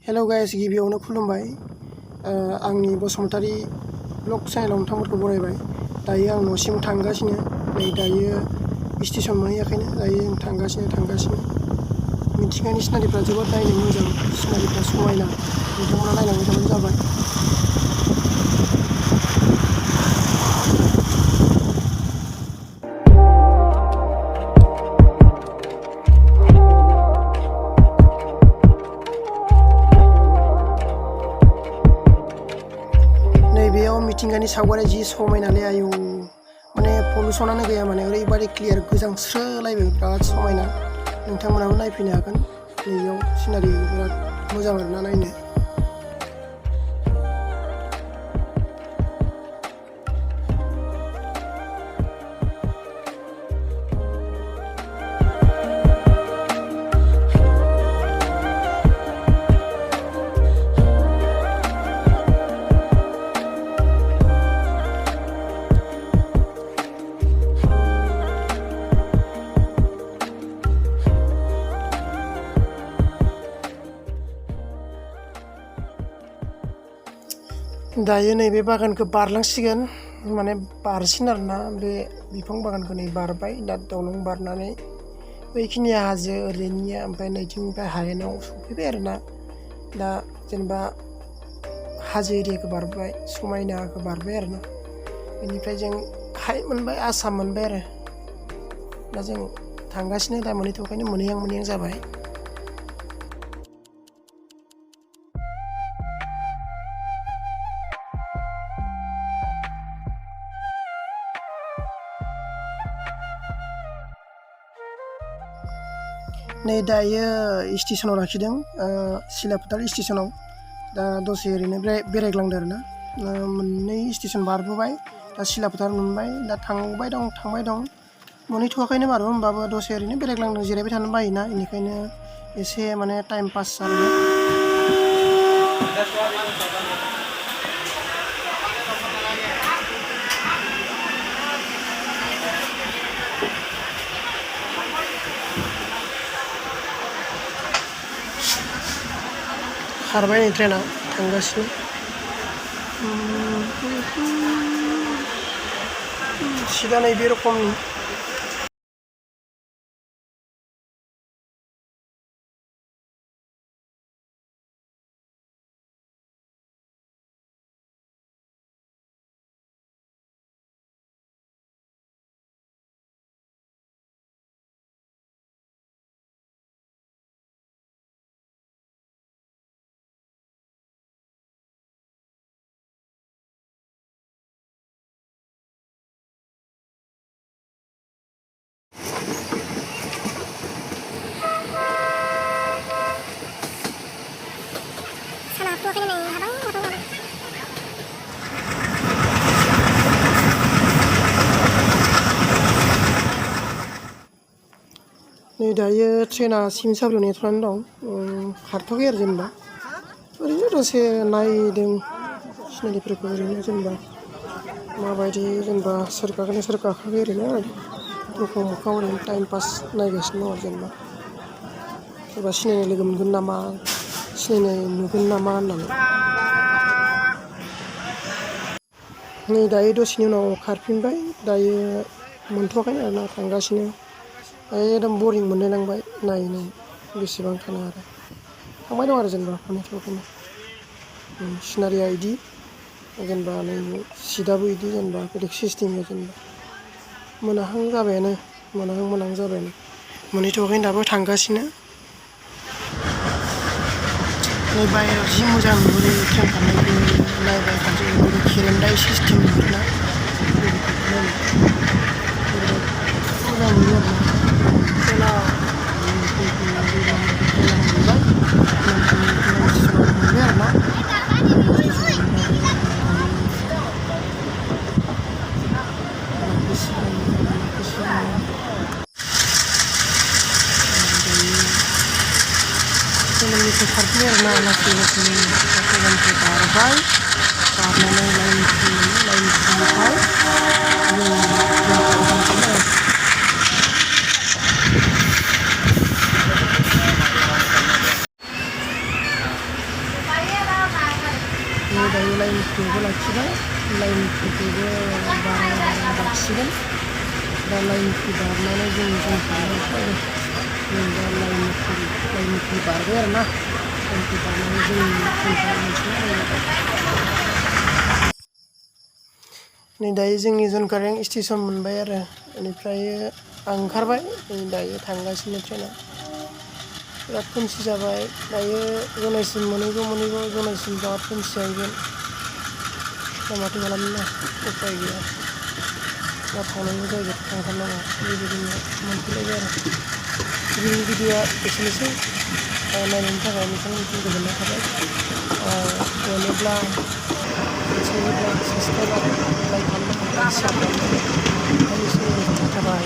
Hello guys, गिबियावनो खुलुमबाय। आंनि बसुमतारी ब्लग चेनेलाव नोंथांमोनखौ बरायबाय। दायो आं न'सिम थांगासिनो। नै दायो स्टेसन मोनहैयाखैनो, दायो जों थांगासिनो। मिथिंगानि सिनारिफ्रा जोबोद नायनो मोजां, सिनारिफ्रा समायना। नोंथांमोना नायलांबाय थाबानो जाबाय। नैबेयाव मिथिंगानि सावगारिया जि समायनालै आयौ, माने पलुसनानो गैया, माने ओरैबायदि क्लियार गोजांस्रोलायबाय, बिराद समायना। नोंथांमोनाबो नायफैनो हागोन। नैबेयाव सिनारि बिराद मोजां आरोना नायनो। दायो नैबे बागानखौ बारलांसिगोन, माने बारसिन आरोना। बे बिफां बागानखौ नै बारबाय, दा दलं बारनानै बैखिनिया हाजो ओरैनिया, ओमफ्राय नैथिंनिफ्राय हायेनाव सफैबाय आरोना। दा जेनेबा हाजो एरियाखौ बारबाय, समायनाखौ बारबाय आरोना। बेनिफ्राय जों हायेन मोनबाय, आसाम मोनबाय आरो। दा जों थांगासिनो, दा मोनहैथ'खायनो मोनहैहां जाबाय। नै दायो स्टेसनाव लाखिदों, सिलाफोथार स्टेसनाव। दा दसे ओरैनो बेरायग्लांदों आरोना। मोननै स्टेसन बारबोबाय, दा सिलाफोथार मोनबाय, दा थांबाय दं। मोनहैथ'वाखैनो बारु, होमबाबो दसे ओरैनो बेरायग्लांदों। जिरायबाय थानो बायोना, बेनिखायनो एसे माने टाइम पास जायो। खारबाय नै ट्रेना, थांगासिनो। सिदा नै बे रोखोमनि। नै दायो ट्रेना सिमसाब्लियाव नेथ'नानै दं, खारथ'वाखै आरो जेनेबा। ओरैनो दसे नायदों सिनारिफोरखौ, ओरैनो जेनेबा माबायदि, जेनेबा सोर गाखोनो सोर गाखोआखै, ओरैनो मोखां ओरैनो टाइम पास नायगासिनो दं आरो जेनेबा। सोरबा सिनायनाय लोगो मोनगोन नामा, सिनायनाय नुगोन नामा होननानै। नै दायो दसेनि उनाव खारफिनबाय, दायो मोनथ'वाखैनो आरोना, थांगासिनो। एकदम बरिं मोनलायलांबाय नायै, बेसेबां थानो आरो। थांबाय दं आरो जेनेबा, मोनहैथ'वाखैनो। सिनारिया बिदि जेनेबा, नै सिटआबो बिदि जेनेबा, बेलेग सिस्टेमनि जेनेबा। मोनाहां जाबायानो, मोनहैथ'वाखैनो दाबो थांगासिनो। नै बाहेरायाव जि मोजां नुहुरो, ट्रेन खारनायखौ नायबाय थानोसै। खेरेन्दाय सिस्टेम नुहुरोना, मोजां नुयो आरोना। ट्रेना मोनबाय आरोना। ट्रेननिफ्राय खारफिनबाय आरोना, लासै ट्रेननिफ्राय बारबाय, बारनानै लाइननिफ्राय लाइनखौबो लाखिबाय लाइनफोरखौबो बारसिगोन दा लाइनखौ बारनानै जों फैगोन जों दा लाइनखौ बारबाय आरोना लाइनखौ बारनानै जों मोनसे नै दायो जोंनि जनकारें स्टेसन मोनबाय आरो बेनिफ्राय आं ओंखारबाय नै दायो थांगासिनो ट्रेना बिराद खोमसि जाबाय दायो जनायसिम मोनहैगौ जनायसिम बिराद खोमसि जाहैगोन दा माथो खालामनो उपाय गैया दा थांनांगौ जायगायाव थांथारनांगौ बेबायदिनो मोनफैलायबाय आरो दिनैनि भिडिअ'आ एसेनोसै नायनायनि थाखाय नोंथांमोननिसिम गोजोननाय थाबाय अनोब्ला साबस्क्राइब आरो लाइक खालामनो हागोन शेयार खालामनो हागोन नोंथांनिसिम गोजोननाय थाबाय